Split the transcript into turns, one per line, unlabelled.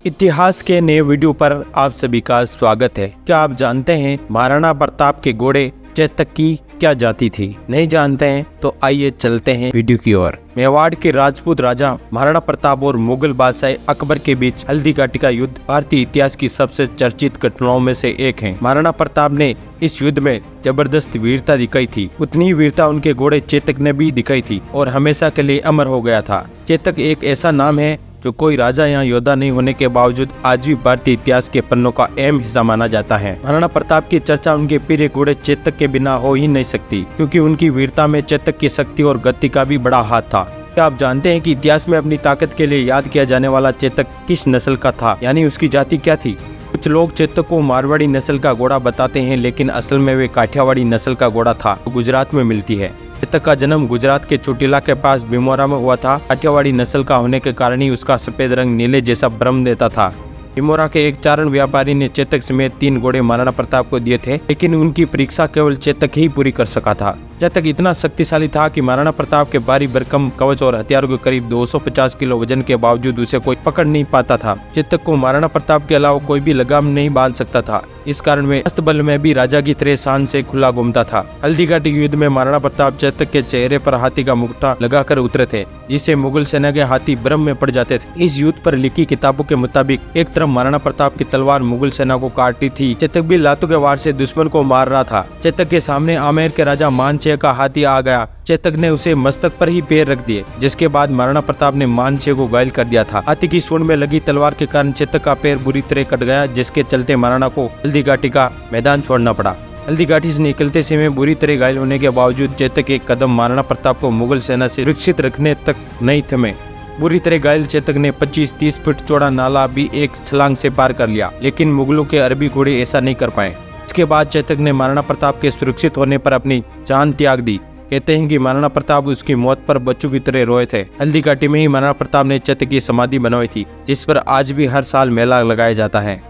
इतिहास के नए वीडियो पर आप सभी का स्वागत है। क्या आप जानते हैं महाराणा प्रताप के घोड़े चेतक की क्या जाति थी? नहीं जानते हैं तो आइए चलते हैं वीडियो की ओर। मेवाड़ के राजपूत राजा महाराणा प्रताप और मुगल बादशाह अकबर के बीच हल्दी घाटी का युद्ध भारतीय इतिहास की सबसे चर्चित घटनाओं में से एक है। महाराणा प्रताप ने इस युद्ध में जबरदस्त वीरता दिखाई थी। उतनी ही वीरता उनके घोड़े चेतक ने भी दिखाई थी और हमेशा के लिए अमर हो गया था। चेतक एक ऐसा नाम है जो कोई राजा या योद्धा नहीं होने के बावजूद आज भी भारतीय इतिहास के पन्नों का अहम हिस्सा माना जाता है। महाराणा प्रताप की चर्चा उनके प्रिय घोड़े चेतक के बिना हो ही नहीं सकती, क्योंकि उनकी वीरता में चेतक की शक्ति और गति का भी बड़ा हाथ था। क्या आप जानते हैं कि इतिहास में अपनी ताकत के लिए याद किया जाने वाला चेतक किस नस्ल का था, यानी उसकी जाति क्या थी? कुछ लोग चेतक को मारवाड़ी नस्ल का घोड़ा बताते हैं, लेकिन असल में वे काठियावाड़ी नस्ल का घोड़ा था, गुजरात में मिलती है। चेतक का जन्म गुजरात के चोटीला के पास भीमोरा में हुआ था। काठियावाड़ी नस्ल का होने के कारण ही उसका सफेद रंग नीले जैसा भ्रम देता था। भीमोरा के एक चारण व्यापारी ने चेतक समेत 3 घोड़े महाराणा प्रताप को दिए थे, लेकिन उनकी परीक्षा केवल चेतक ही पूरी कर सका था। चेतक इतना शक्तिशाली था कि महाराणा प्रताप के भारी भरकम कवच और हथियारों के करीब 250 किलो वजन के बावजूद उसे कोई पकड़ नहीं पाता था। चेतक को महाराणा प्रताप के अलावा कोई भी लगाम नहीं बांध सकता था। इस कारण वे अस्तबल में भी राजा की तरह शान से खुला घूमता था। हल्दी घाटी के युद्ध में महाराणा प्रताप चेतक के चेहरे पर हाथी का मुकुटा लगाकर उतरे थे, जिससे मुगल सेना के हाथी भ्रम में पड़ जाते थे। इस युद्ध पर लिखी किताबों के मुताबिक एक तरफ महाराणा प्रताप की तलवार मुगल सेना को काटती थी, चेतक भी लातों के वार से दुश्मन को मार रहा था। चेतक के सामने आमेर के राजा मानसिंह का हाथी आ गया। चेतक ने उसे मस्तक पर ही पैर रख दिए, जिसके बाद महाराणा प्रताप ने मानसिंह को घायल कर दिया था। हाथी की सूंड में लगी तलवार के कारण चेतक का पैर बुरी तरह कट गया, जिसके चलते महाराणा को हल्दी घाटी का मैदान छोड़ना पड़ा। हल्दी घाटी से निकलते समय बुरी तरह घायल होने के बावजूद चेतक एक कदम महाराणा प्रताप को मुगल सेना से सुरक्षित रखने तक नहीं थमे। बुरी तरह घायल चेतक ने 25-30 फीट चौड़ा नाला भी एक छलांग से पार कर लिया, लेकिन मुगलों के अरबी घोड़े ऐसा नहीं कर पाए। इसके बाद चेतक ने महाराणा प्रताप के सुरक्षित होने पर अपनी जान त्याग दी। कहते हैं कि महाराणा प्रताप उसकी मौत पर बच्चों की तरह रोए थे। हल्दी घाटी में ही महाराणा प्रताप ने चेतक की समाधि बनवाई थी, जिस पर आज भी हर साल मेला लगाया जाता है।